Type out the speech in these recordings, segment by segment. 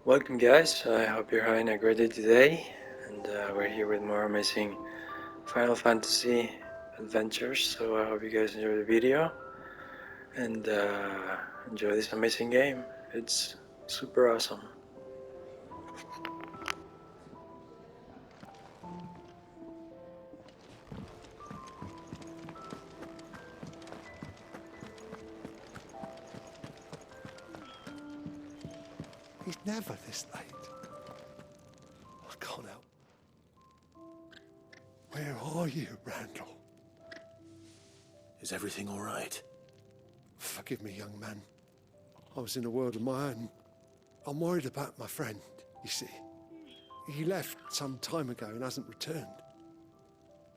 Welcome guys, I hope you're having a great day today, and we're here with more amazing Final Fantasy adventures, so I hope you guys enjoy the video and enjoy this amazing game. It's super awesome. He's never this late. I can't help. Where are you, Randall? Is everything all right? Forgive me, young man. I was in a world of my own. I'm worried about my friend, you see. He left some time ago and hasn't returned.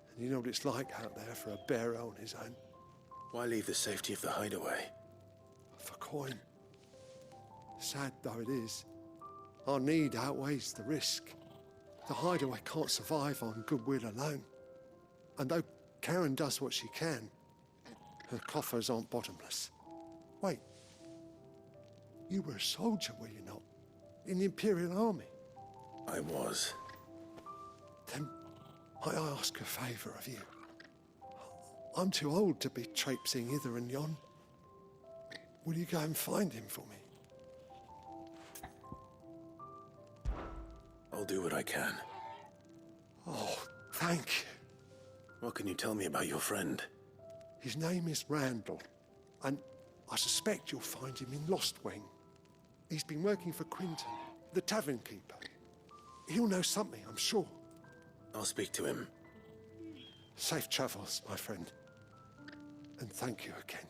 And you know what it's like out there for a bearer on his own. Why leave the safety of the hideaway? For coin. Sad though it is, our need outweighs the risk. The hideaway can't survive on goodwill alone. And though Karen does what she can, her coffers aren't bottomless. Wait, you were a soldier, were you not? In the Imperial Army? I was. Then might I ask a favour of you? I'm too old to be traipsing hither and yon. Will you go and find him for me? I'll do what I can. Oh, thank you. What can you tell me about your friend? His name is Randall, and I suspect you'll find him in Lost Wing. He's been working for Quinton, the tavern keeper. He'll know something, I'm sure. I'll speak to him. Safe travels, my friend. And thank you again.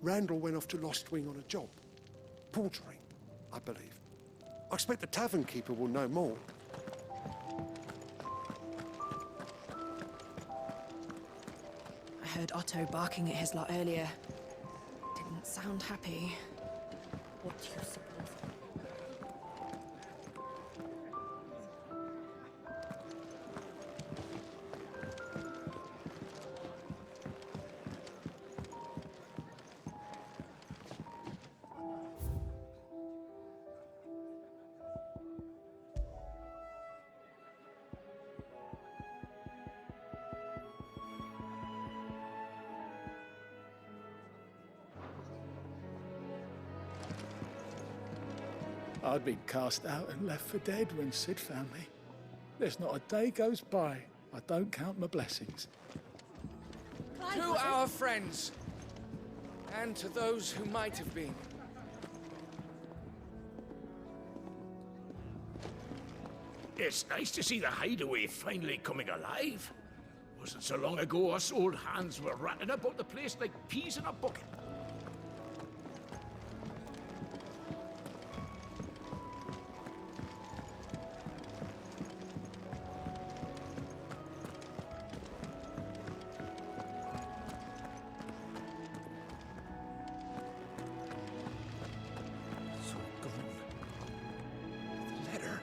Randall went off to Lost Wing on a job. Portering, I believe. I expect the tavern keeper will know more. I heard Otto barking at his lot earlier. Didn't sound happy. What do you suppose? I'd been cast out and left for dead when Sid found me. There's not a day goes by I don't count my blessings. To our friends, and to those who might have been. It's nice to see the hideaway finally coming alive. Wasn't so long ago us old hands were ratting about the place like peas in a bucket. So gone. The letter.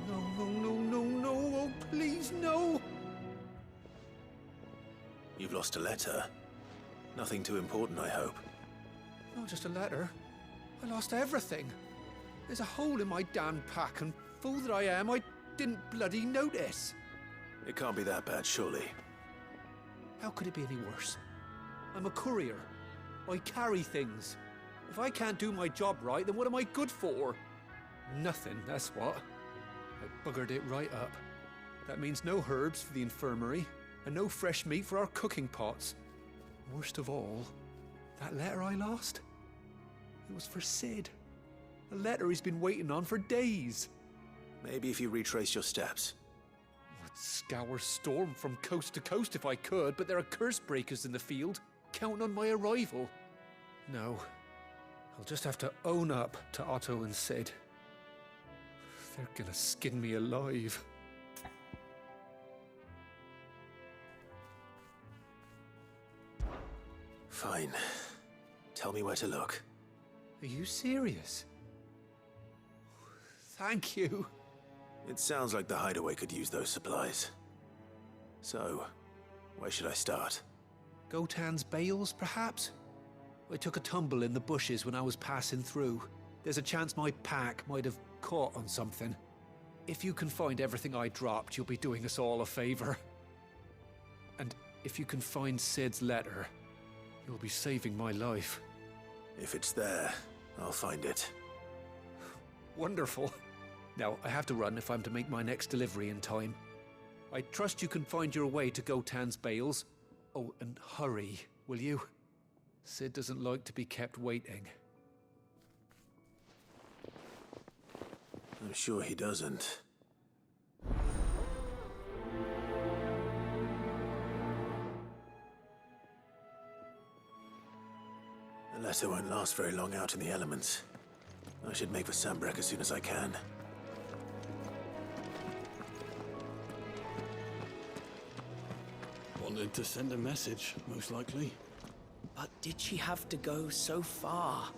No, no, no, no, no. Oh, please, no. You've lost a letter. Nothing too important, I hope. Not just a letter. I lost everything. There's a hole in my damn pack, and fool that I am, I didn't bloody notice. It can't be that bad, surely. How could it be any worse? I'm a courier. I carry things. If I can't do my job right, then what am I good for? Nothing, that's what. I buggered it right up. That means no herbs for the infirmary, and no fresh meat for our cooking pots. Worst of all, that letter I lost? It was for Sid. A letter he's been waiting on for days. Maybe if you retrace your steps. I'd scour Storm from coast to coast if I could, but there are curse breakers in the field, counting on my arrival. No, I'll just have to own up to Otto and Sid. They're gonna skin me alive. Fine. Tell me where to look. Are you serious? Thank you. It sounds like the hideaway could use those supplies. So, Where should I start? Gotan's bales, perhaps? I took a tumble in the bushes when I was passing through. There's a chance my pack might have caught on something. If you can find everything I dropped, you'll be doing us all a favor. And if you can find Sid's letter, you'll be saving my life. If it's there, I'll find it. Wonderful. Now, I have to run if I'm to make my next delivery in time. I trust you can find your way to Gotan's bales. Oh, and hurry, will you? Sid doesn't like to be kept waiting. I'm sure he doesn't. The letter won't last very long out in the elements. I should make for Sambrek as soon as I can. Wanted to send a message, most likely. But did she have to go so far?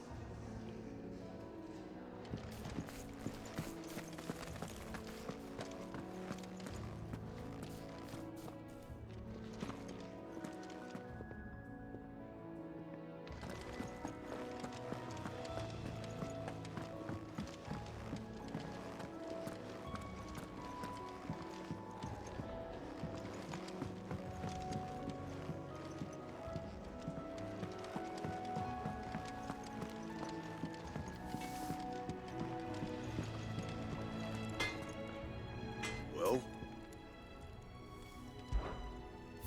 Well?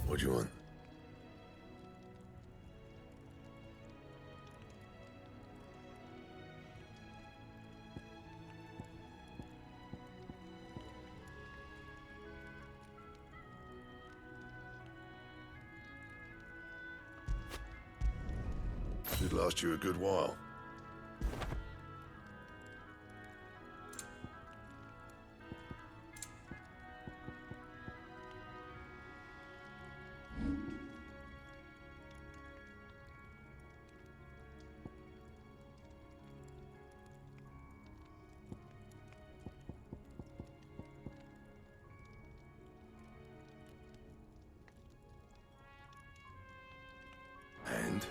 What do you want? Should last you a good while. And?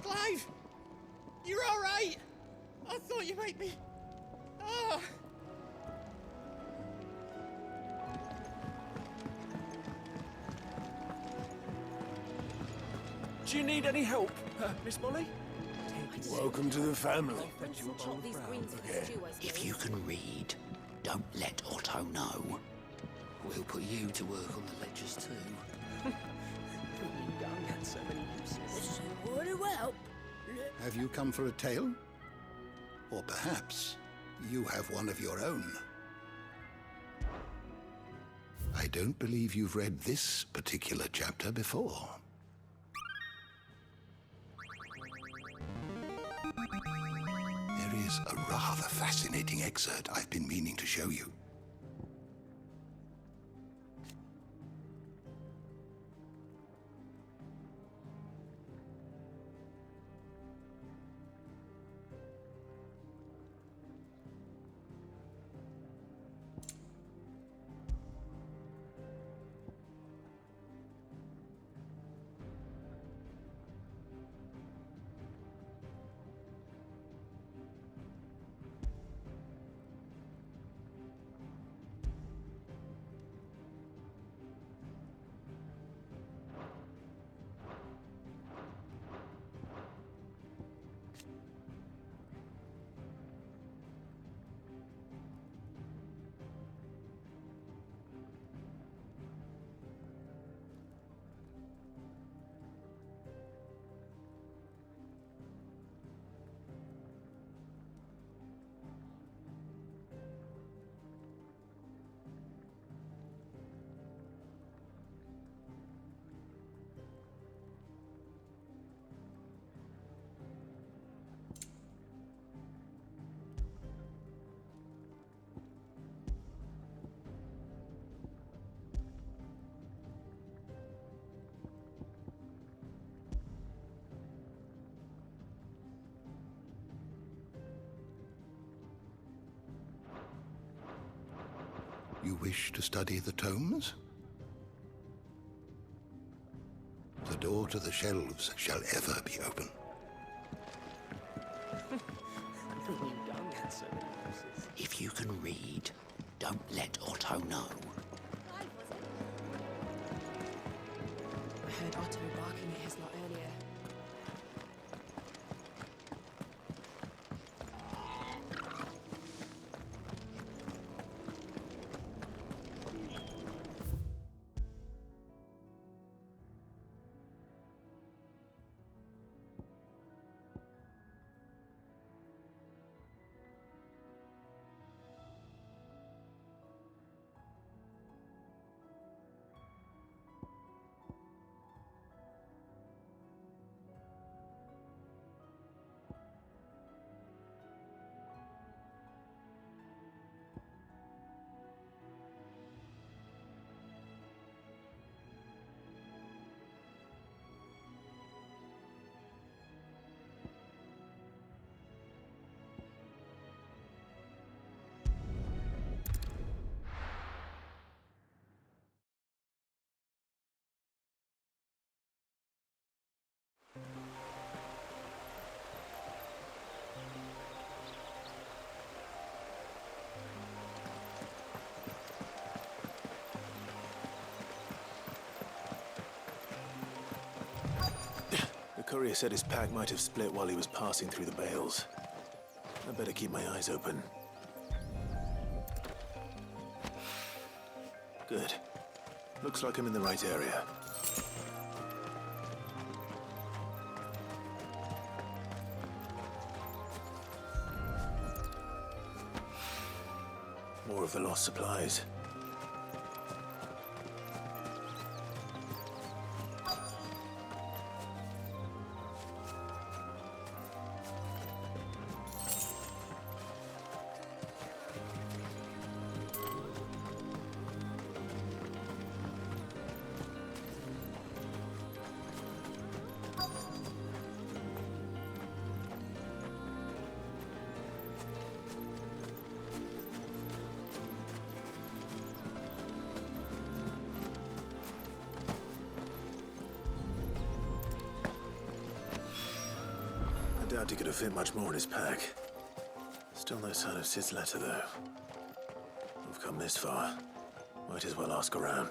Clive! You're all right! I thought you might be... Ah! Do you need any help, Miss Molly? Welcome to the family. If you can read, don't let Otto know. We'll put you to work on the ledgers too. Young had so many uses. Would it help? Have you come for a tale? Or perhaps you have one of your own? I don't believe you've read this particular chapter before. There is a rather fascinating excerpt I've been meaning to show you. You wish to study the tomes? The door to the shelves shall ever be open. If you can read, don't let Otto know. I heard Otto barking at his lot earlier. The courier said his pack might have split while he was passing through the bales. I better keep my eyes open. Good. Looks like I'm in the right area. More of the lost supplies. I doubt he could have fit much more in his pack. Still no sign of Sid's letter, though. We've come this far. Might as well ask around.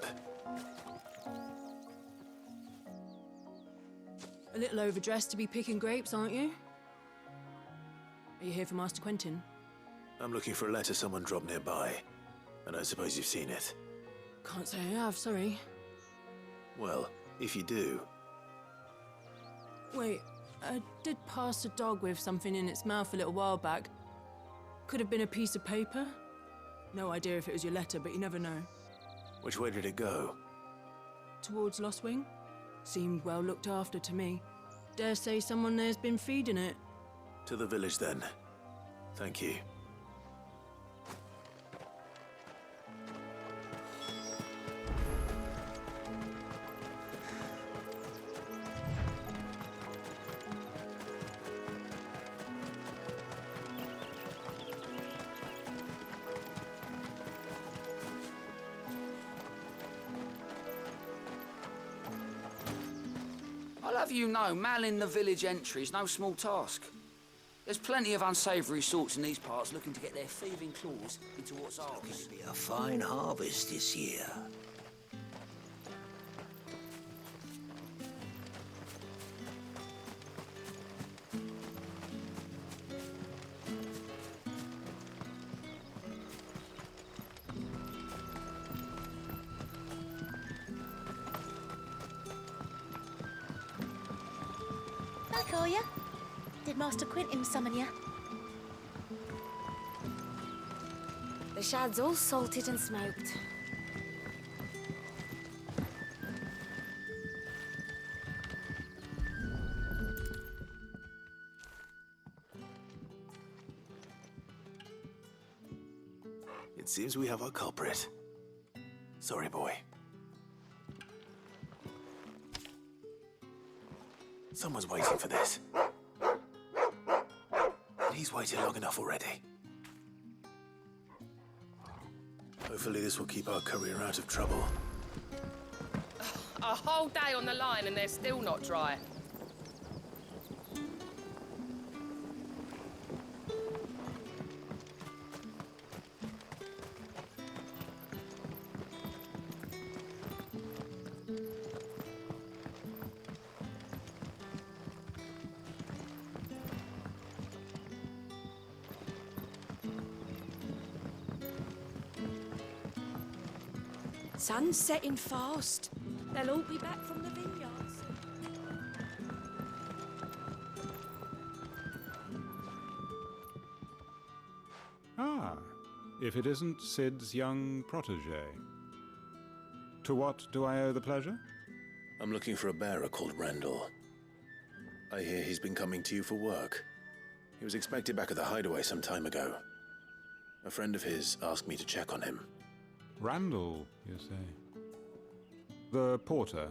A little overdressed to be picking grapes, aren't you? Are you here for Master Quentin? I'm looking for a letter someone dropped nearby. And I suppose you've seen it. Can't say I have, sorry. Well, if you do... Wait, I did pass a dog with something in its mouth a little while back. Could have been a piece of paper. No idea if it was your letter, but you never know. Which way did it go? Towards Lost Wing? Seemed well looked after to me. Dare say someone there's been feeding it. To the village, then. Thank you. I'll have you know, manning the village entry is no small task. There's plenty of unsavoury sorts in these parts looking to get their thieving claws into what's ours. It's going to be a fine harvest this year. Back, are ya? Did Master Quentin summon ya? The shad's all salted and smoked. It seems we have our culprit. Sorry, boy. Someone's waiting for this. He's waited long enough already. Hopefully this will keep our courier out of trouble. A whole day on the line and they're still not dry. Sun's setting fast. They'll all be back from the vineyards. Ah, if it isn't Sid's young protege. To what do I owe the pleasure? I'm looking for a bearer called Randall. I hear he's been coming to you for work. He was expected back at the hideaway some time ago. A friend of his asked me to check on him. Randall, you say? The porter?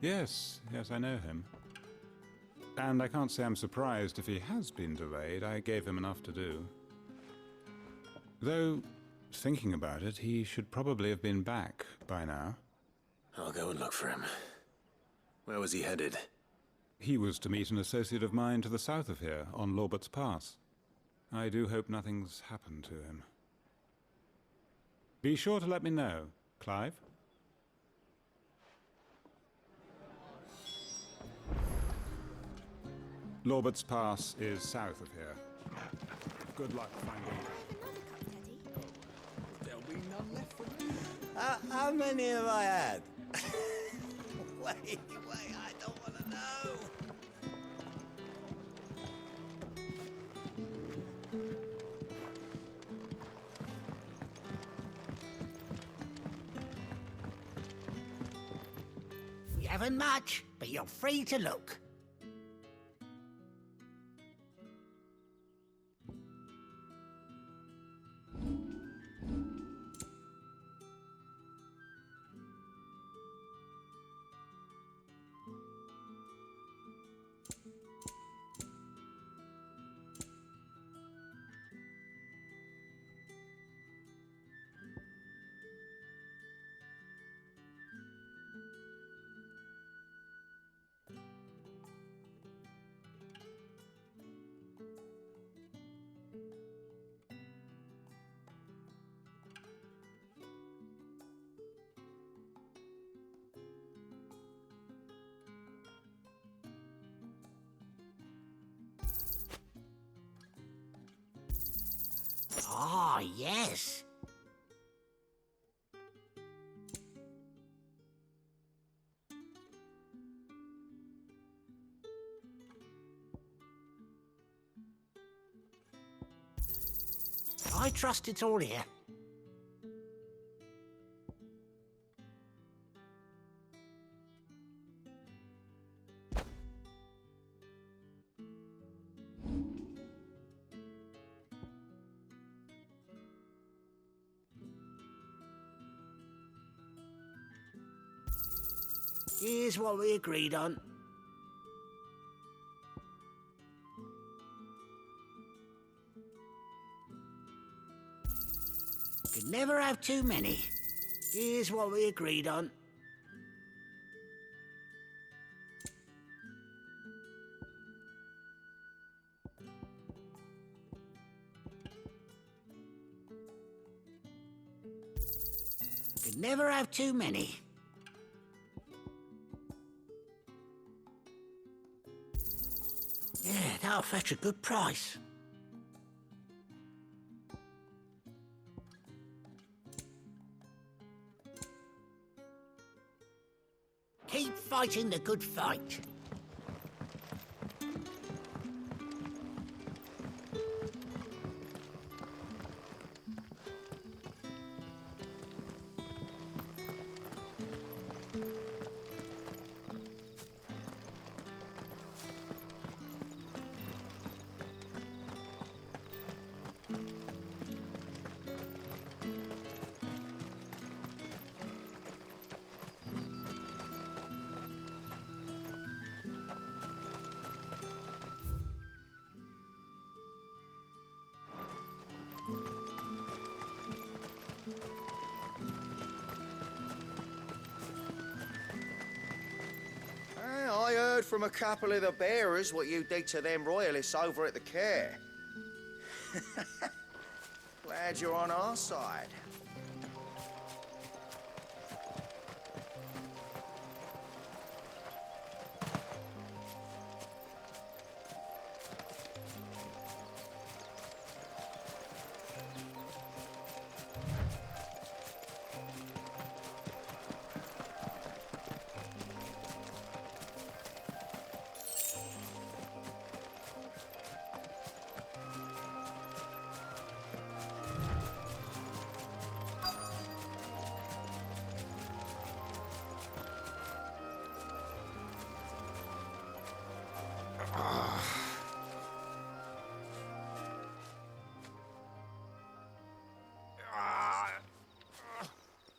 Yes, I know him. And I can't say I'm surprised if he has been delayed. I gave him enough to do. Though, thinking about it, he should probably have been back by now. I'll go and look for him. Where was he headed? He was to meet an associate of mine to the south of here, on Lorbert's Pass. I do hope nothing's happened to him. Be sure to let me know, Clive. Lorbert's Pass is south of here. Good luck finding it. There'll be none left for me. How many have I had? Wait, I don't want to know. We haven't much, but you're free to look. Ah, yes. I trust it's all here. Here's what we agreed on. Could never have too many. Here's what we agreed on. Could never have too many. Yeah, that'll fetch a good price. Keep fighting the good fight. I heard from a couple of the bearers what you did to them royalists over at the care. Glad you're on our side.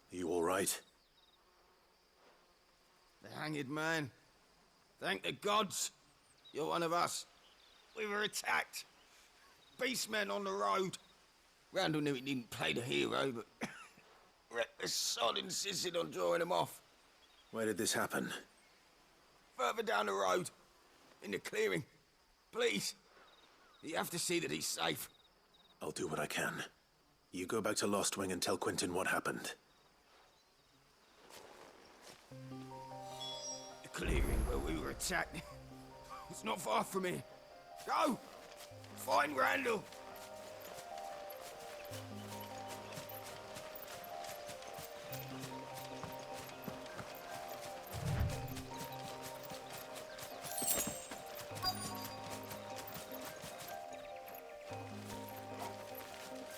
You all right? The hanged man. Thank the gods. You're one of us. We were attacked. Beastmen on the road. Randall knew he didn't play the hero, but reckless sod insisted on drawing him off. Where did this happen? Further down the road. In the clearing. Please. You have to see that he's safe. I'll do what I can. You go back to Lost Wing and tell Quentin what happened. The clearing where we were attacked. It's not far from here. Go! Find Randall!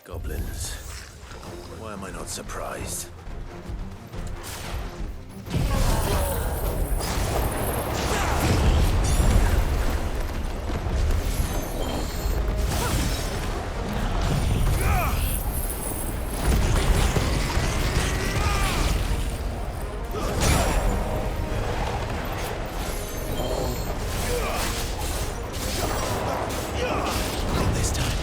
Goblins. Why am I not surprised? This time.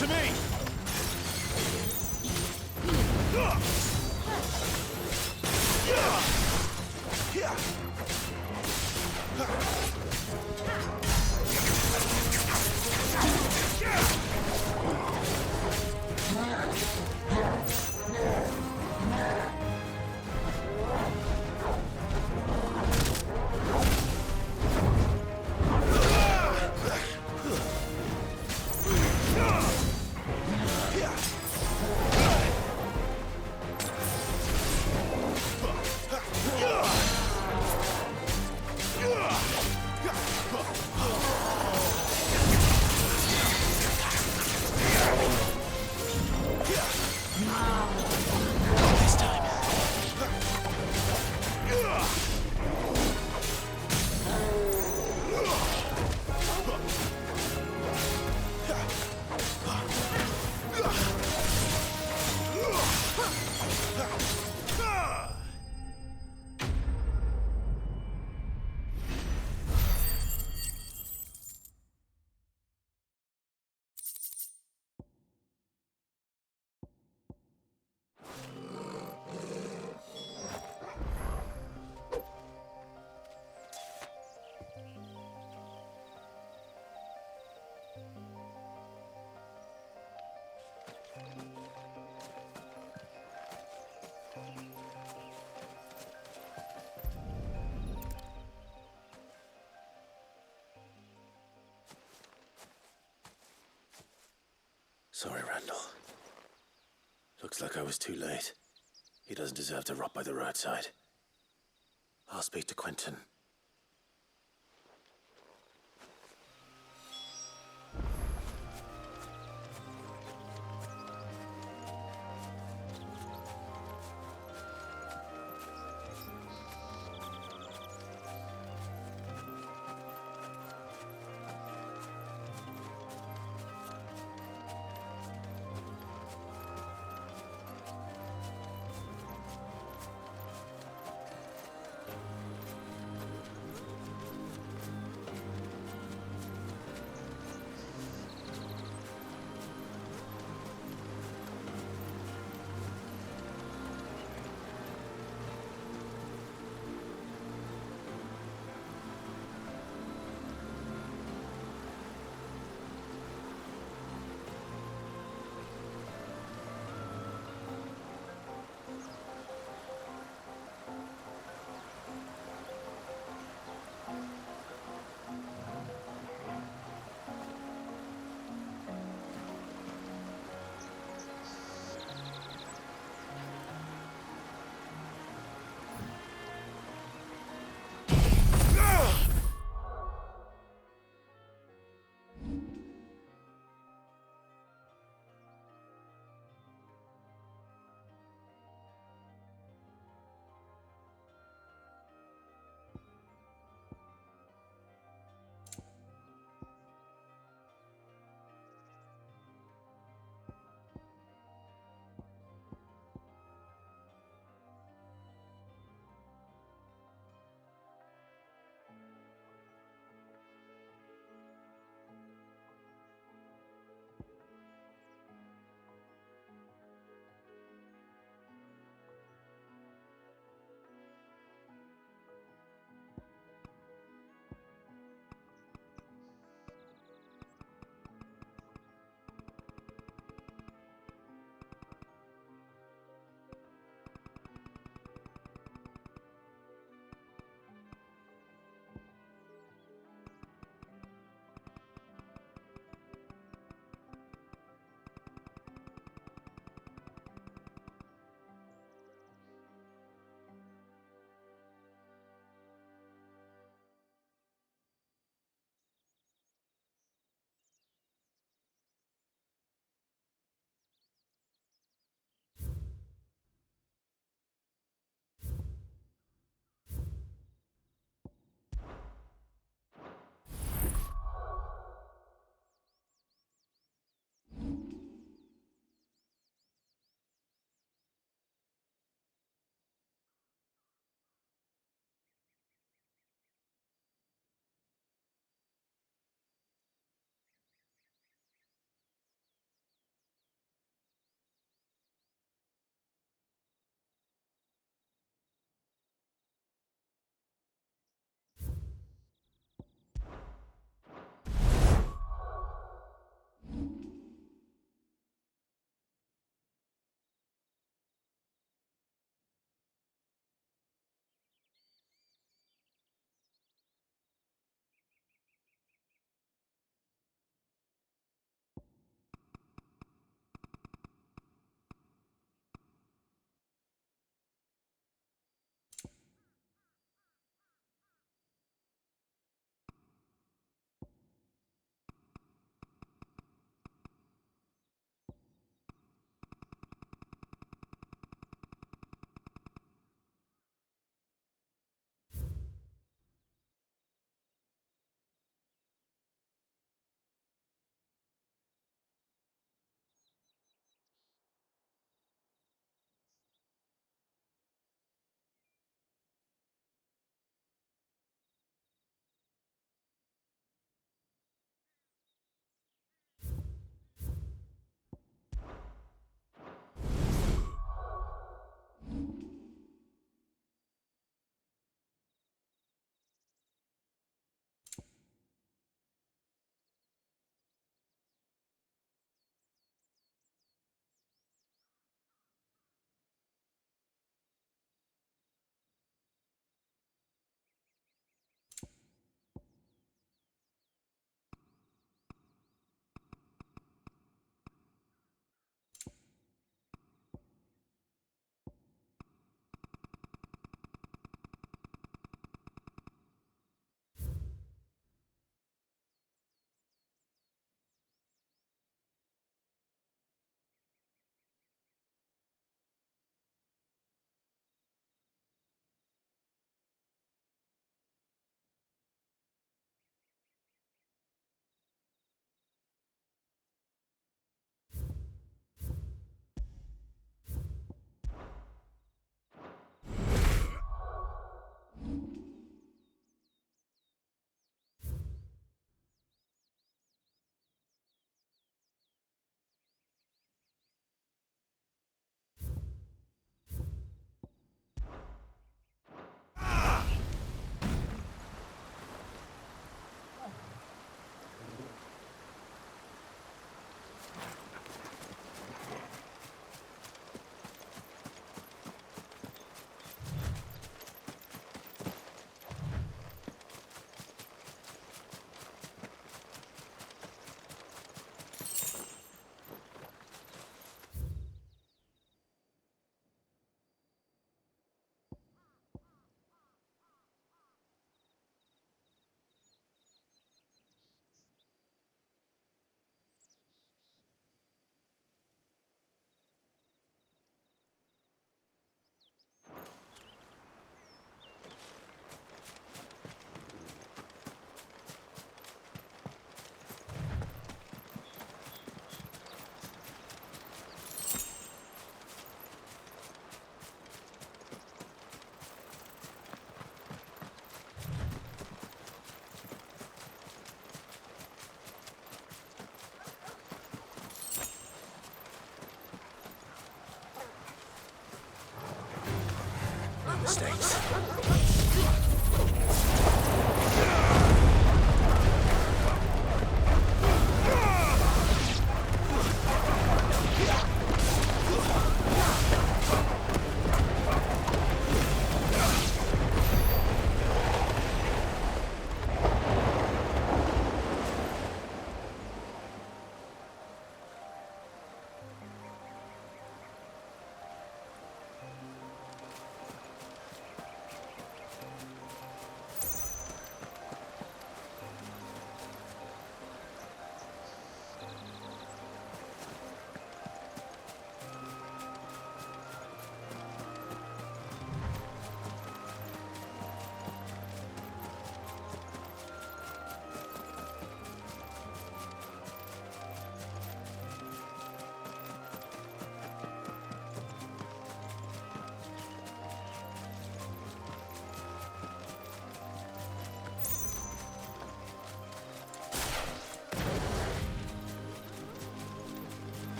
to me! Sorry, Randall. Looks like I was too late. He doesn't deserve to rot by the roadside. I'll speak to Quentin.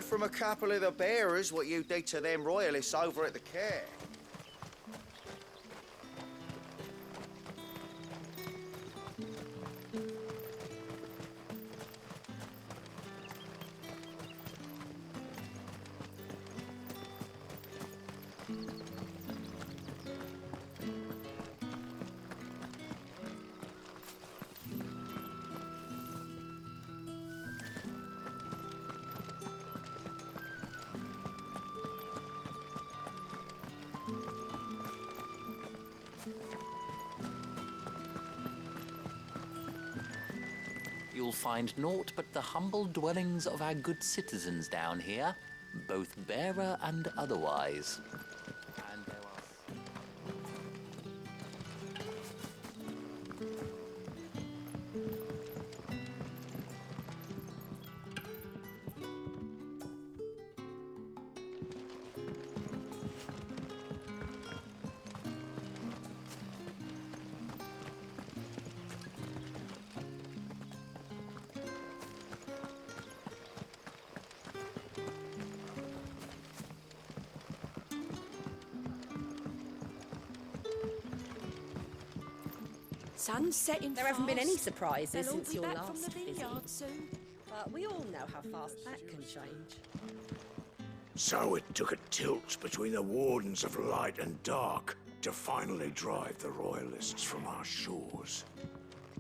heard from a couple of the bearers what you did to them royalists over at the care. You'll find naught but the humble dwellings of our good citizens down here, both bearer and otherwise. And there are... Sun's setting There haven't been any fast. surprises They'll all since be your back last from the visit. vineyard soon. But we all know how fast that can change. So it took a tilt between the Wardens of Light and Dark to finally drive the Royalists from our shores.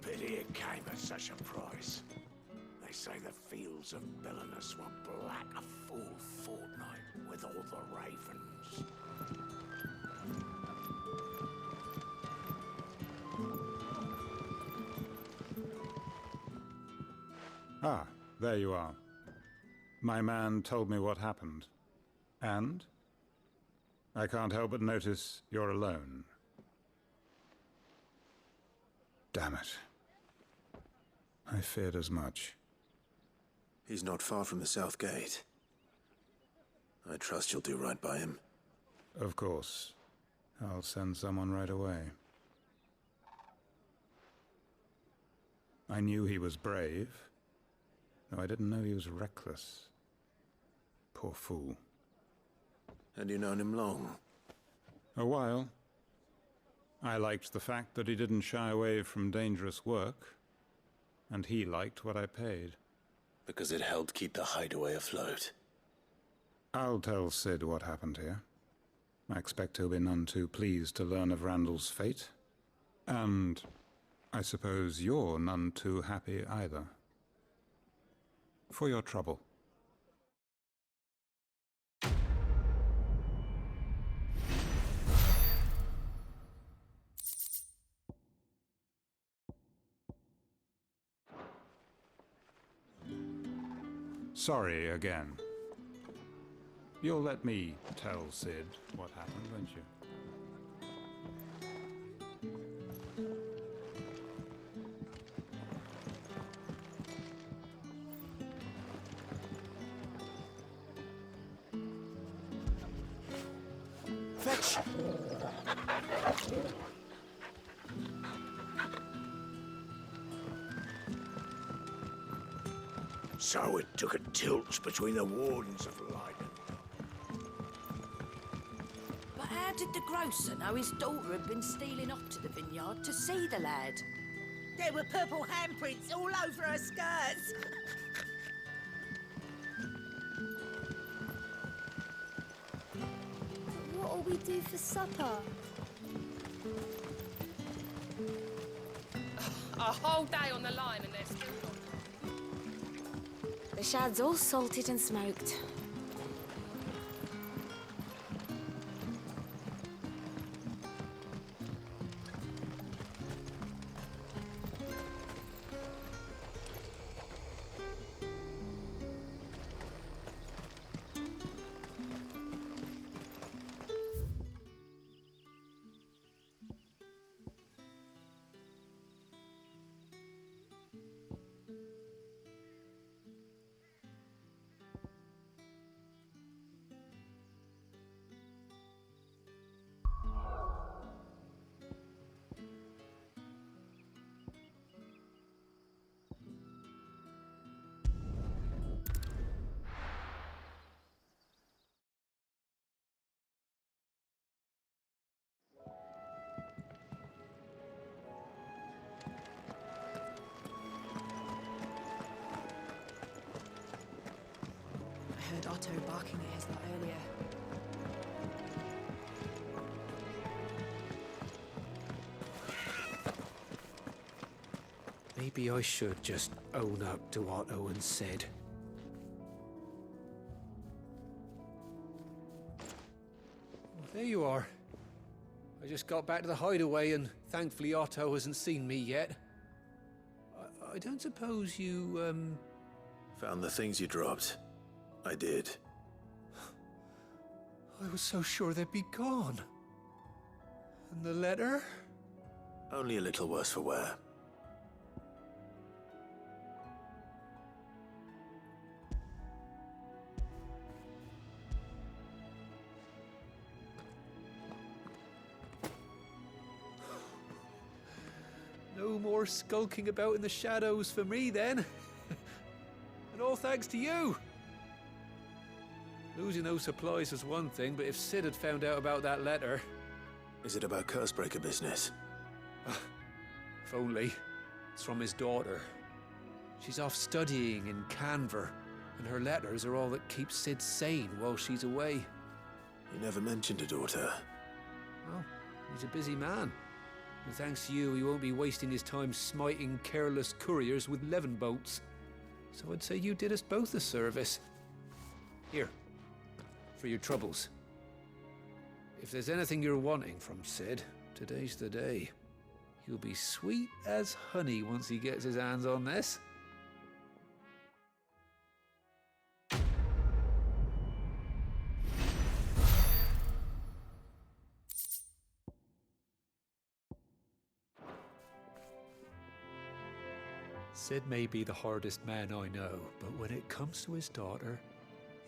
Pity it came at such a price. They say the fields of Belenus were black a full fortnight with all the ravens. Ah, there you are. My man told me what happened. And? I can't help but notice you're alone. Damn it. I feared as much. He's not far from the South Gate. I trust you'll do right by him. Of course. I'll send someone right away. I knew he was brave, though I didn't know he was reckless. Poor fool. Had you known him long? A while. I liked the fact that he didn't shy away from dangerous work, and he liked what I paid. Because it helped keep the hideaway afloat. I'll tell Sid what happened here. I expect he'll be none too pleased to learn of Randall's fate. And I suppose you're none too happy either. For your trouble. Sorry again. You'll let me tell Sid what happened, won't you? Fetch! So it took a tilt between the Wardens of Light and But how did the grocer know his daughter had been stealing off to the vineyard to see the lad? There were purple handprints all over her skirts. What'll we do for supper? A whole day on the line and they're still not. The shad's all salted and smoked. Otto barking at his lot earlier. Maybe I should just own up to what Owen said. Well, there you are. I just got back to the hideaway and thankfully Otto hasn't seen me yet. I don't suppose you, Found the things you dropped. I did. I was so sure they'd be gone. And the letter? Only a little worse for wear. No more skulking about in the shadows for me, then. And all thanks to you. Losing those supplies was one thing, but if Sid had found out about that letter... Is it about Cursebreaker business? If only. It's from his daughter. She's off studying in Canver, and her letters are all that keeps Sid sane while she's away. You never mentioned a daughter. Well, he's a busy man. And thanks to you, he won't be wasting his time smiting careless couriers with levin boats. So I'd say you did us both a service. Here, for your troubles. If there's anything you're wanting from Sid, today's the day. He'll be sweet as honey once he gets his hands on this. Sid may be the hardest man I know, but when it comes to his daughter,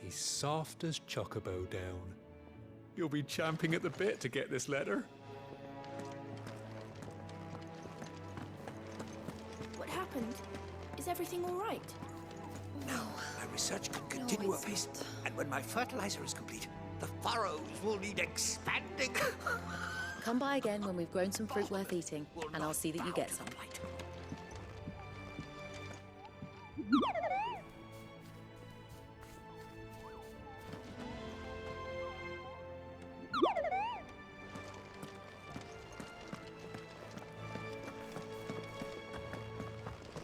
he's soft as Chocobo down. You'll be champing at the bit to get this letter. What happened? Is everything all right? No, my research can continue apace, and when my fertilizer is complete, the furrows will need expanding. Come by again when we've grown some fruit worth eating, and I'll see that you get some.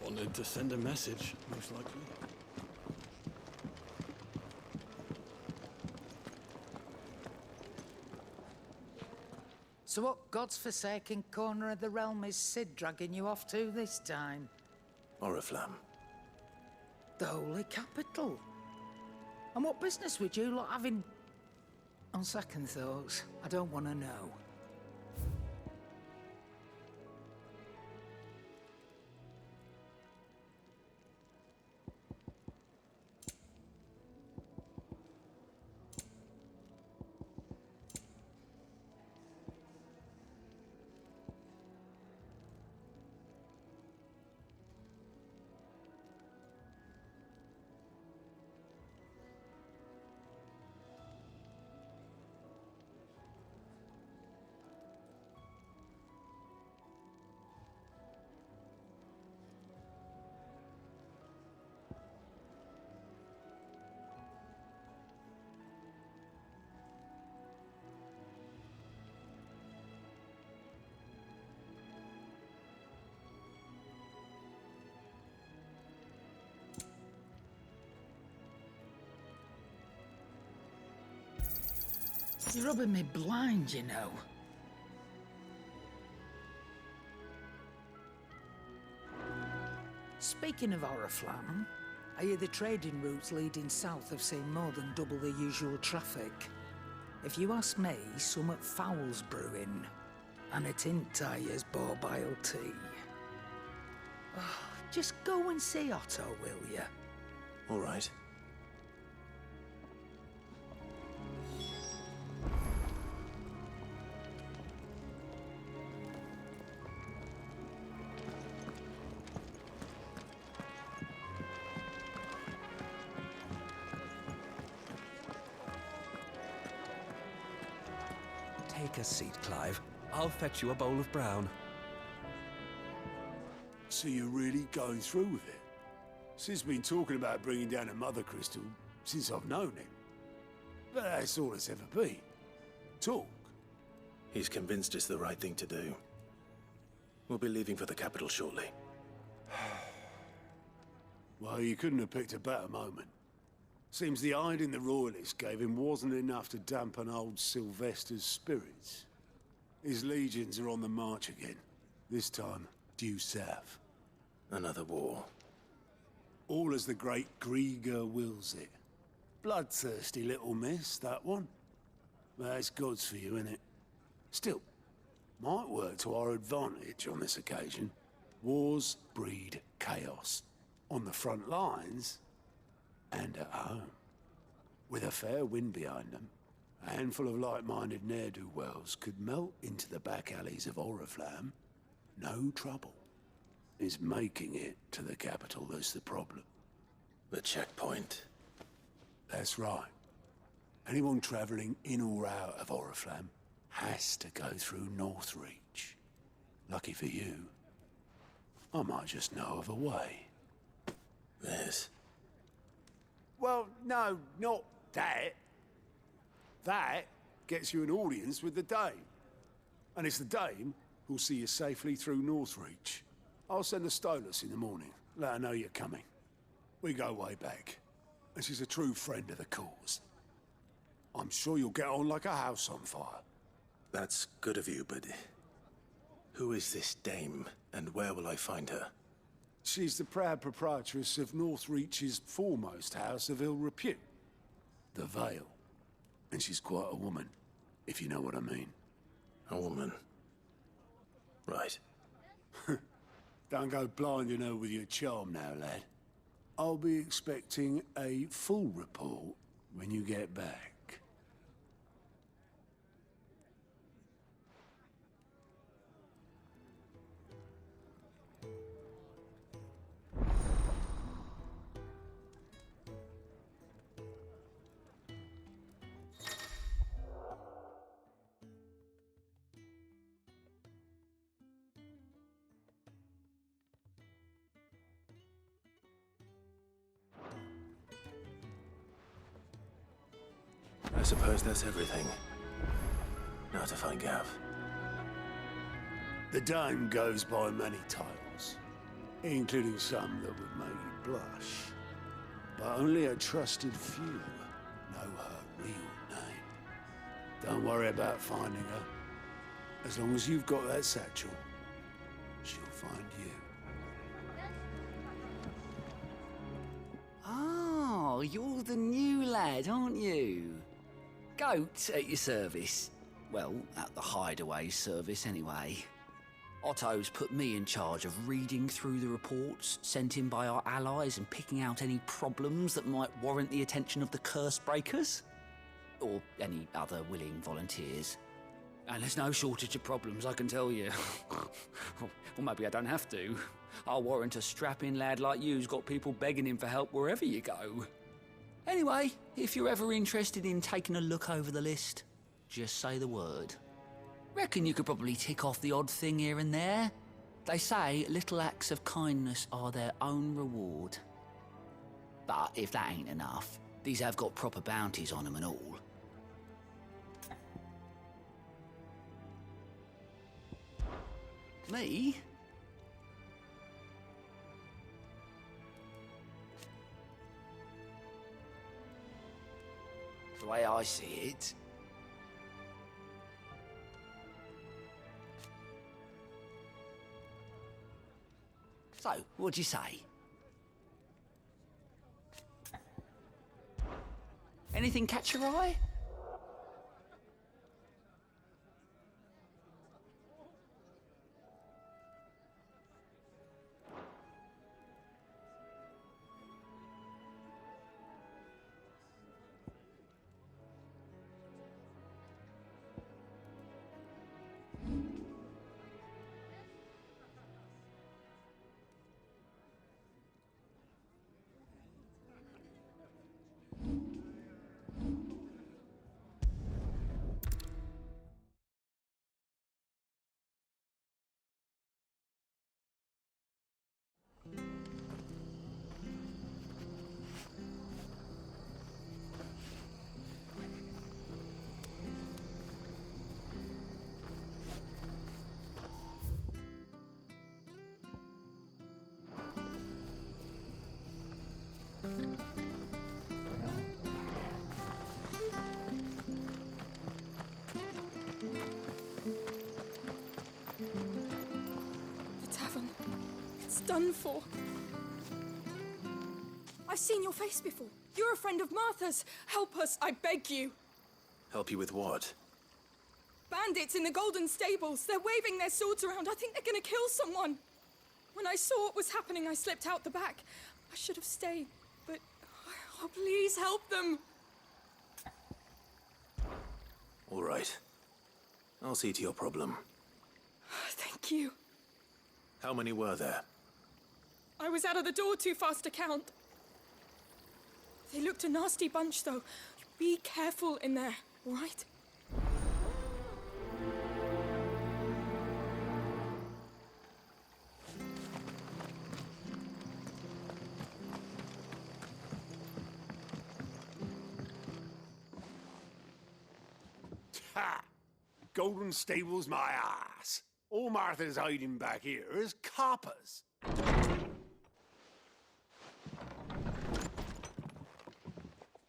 Wanted to send a message, most likely. So what god's-forsaken corner of the realm is Sid dragging you off to this time? Oriflamme. The Holy Capital. And what business would you lot have in... On second thoughts, I don't want to know. You're rubbing me blind, you know. Speaking of Oriflamme, I hear the trading routes leading south have seen more than double the usual traffic. If you ask me, summat foul's brewing, and it ain't Tyre's borbile tea. Oh, just go and see Otto, will you? All right. Take a seat, Clive. I'll fetch you a bowl of brown. So you're really going through with it? Sid's been talking about bringing down a mother crystal since I've known him. But that's all it's ever been. Talk. He's convinced it's the right thing to do. We'll be leaving for the capital shortly. Well, you couldn't have picked a better moment. Seems the hiding the Royalists gave him wasn't enough to dampen old Sylvester's spirits. His legions are on the march again. This time, due south. Another war. All as the great Grieger wills it. Bloodthirsty little miss, that one. That's God's for you, innit? Still, might work to our advantage on this occasion. Wars breed chaos. On the front lines, and at home. With a fair wind behind them, a handful of like-minded ne'er-do-wells could melt into the back alleys of Oriflamme. No trouble. It's making it to the capital that's the problem. The checkpoint. That's right. Anyone travelling in or out of Oriflamme has to go through Northreach. Lucky for you, I might just know of a way. This? Well, no, not that. That gets you an audience with the Dame. And it's the Dame who'll see you safely through Northreach. I'll send the Stolas in the morning. Let her know you're coming. We go way back. And she's a true friend of the cause. I'm sure you'll get on like a house on fire. That's good of you, but... who is this Dame, and where will I find her? She's the proud proprietress of Northreach's foremost house of ill repute, the Vale. And she's quite a woman, if you know what I mean. A woman? Right. Don't go blinding her with your charm now, lad. I'll be expecting a full report when you get back. I suppose that's everything. Now to find Gav. The Dame goes by many titles, including some that would make you blush. But only a trusted few know her real name. Don't worry about finding her. As long as you've got that satchel, she'll find you. Oh, you're the new lad, aren't you? Goat at your service. Well, at the Hideaway service, anyway. Otto's put me in charge of reading through the reports sent in by our allies and picking out any problems that might warrant the attention of the curse breakers. Or any other willing volunteers. And there's no shortage of problems, I can tell you. Or maybe I don't have to. I'll warrant a strapping lad like you's got people begging him for help wherever you go. Anyway, if you're ever interested in taking a look over the list, just say the word. Reckon you could probably tick off the odd thing here and there. They say little acts of kindness are their own reward. But if that ain't enough, these have got proper bounties on them and all. Me? The way I see it... So, what'd you say? Anything catch your eye? done for. I've seen your face before. You're a friend of Martha's. Help us, I beg you. Help you with what? Bandits in the Golden Stables. They're waving their swords around. I think they're gonna kill someone. When I saw what was happening, I slipped out the back. I should have stayed, but... Oh, please help them. All right. I'll see to your problem. Thank you. How many were there? I was out of the door too fast to count. They looked a nasty bunch, though. Be careful in there, all right? Ha! Golden Stables, my ass. All Martha's hiding back here is coppers.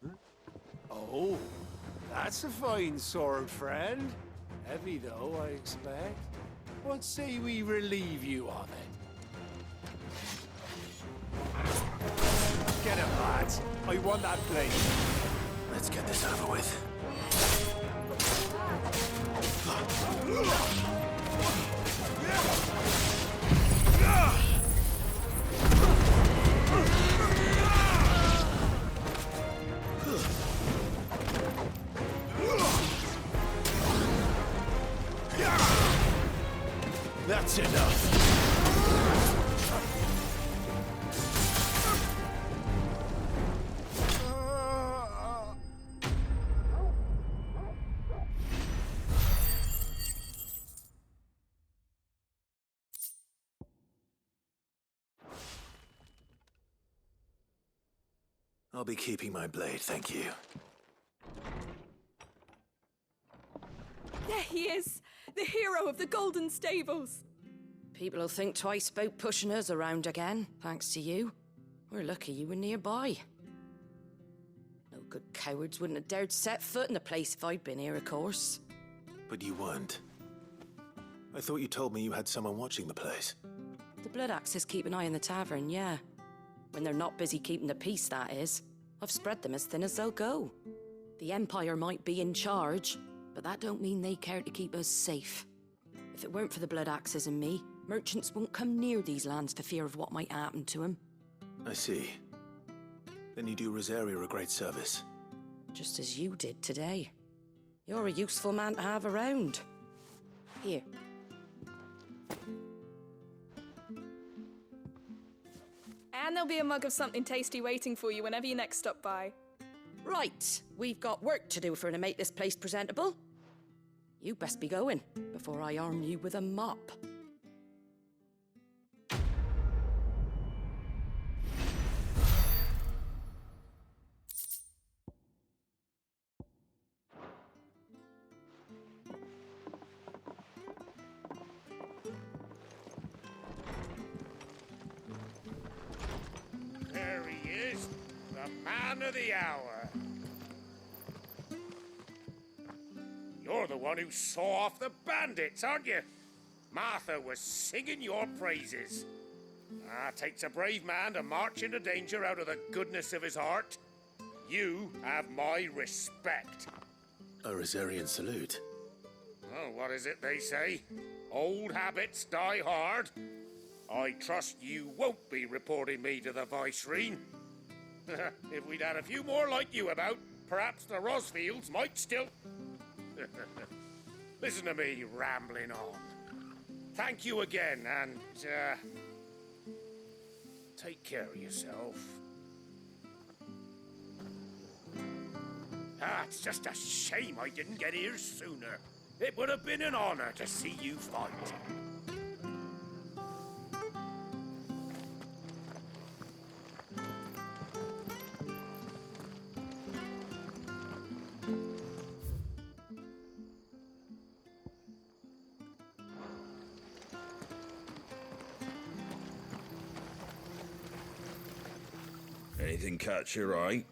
Huh? Oh, that's a fine sword, friend. Heavy, though, I expect. What say we relieve you of it? Get him, lads. I want that blade. Let's get this over with. That's enough. I'll be keeping my blade, thank you. There he is, the hero of the Golden Stables. People will think twice about pushing us around again, thanks to you. We're lucky you were nearby. No good cowards wouldn't have dared set foot in the place if I'd been here, of course. But you weren't. I thought you told me you had someone watching the place. The Blood Axes keep an eye on the tavern, yeah. When they're not busy keeping the peace, that is. I've spread them as thin as they'll go. The Empire might be in charge, but that don't mean they care to keep us safe. If it weren't for the Blood Axes and me, merchants won't come near these lands for fear of what might happen to them. I see. Then you do Rosaria a great service. Just as you did today. You're a useful man to have around. Here. And there'll be a mug of something tasty waiting for you whenever you next stop by. Right, we've got work to do for to make this place presentable. You best be going, before I arm you with a mop. There he is, the man of the hour. You're the one who saw off the bandits, aren't you? Martha was singing your praises. Takes a brave man to march into danger out of the goodness of his heart. You have my respect. A Rosarian salute. Oh, what is it they say? Old habits die hard. I trust you won't be reporting me to the Viceroy. If we'd had a few more like you about, perhaps the Rosfields might still... Listen to me rambling on. Thank you again, and, take care of yourself. It's just a shame I didn't get here sooner. It would have been an honor to see you fight. Anything catch your eye?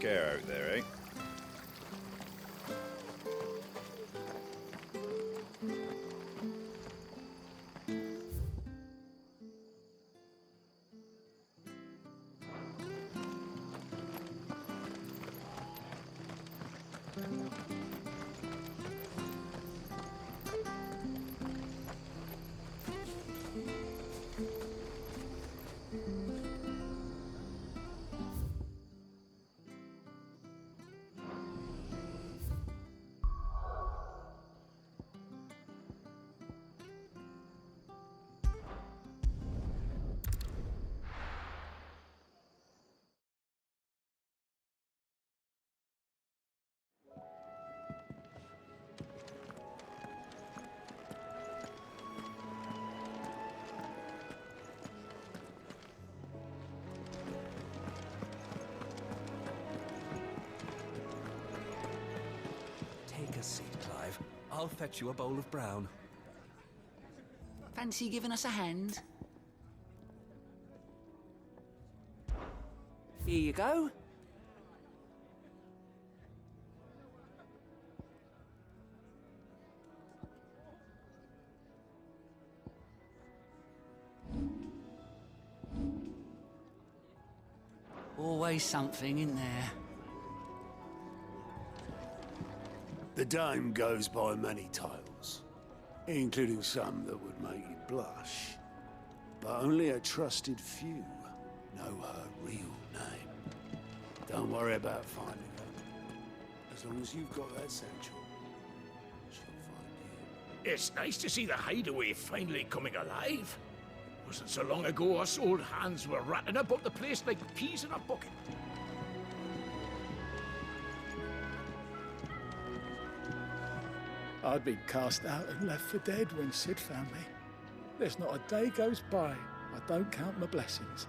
care out there, eh? Take a seat, Clive. I'll fetch you a bowl of brown. Fancy giving us a hand? Here you go. Always something in there. The dame goes by many titles, including some that would make you blush. But only a trusted few know her real name. Don't worry about finding her. As long as you've got that satchel, she'll find you. It's nice to see the hideaway finally coming alive. Wasn't so long ago us old hands were ratting about the place like peas in a bucket. I'd been cast out and left for dead when Sid found me. There's not a day goes by I don't count my blessings.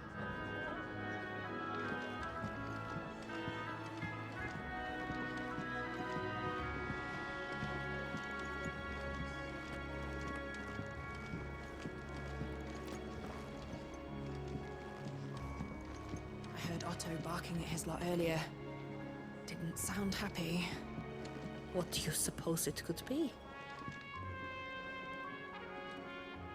I heard Otto barking at his lot earlier. Didn't sound happy. What do you suppose it could be?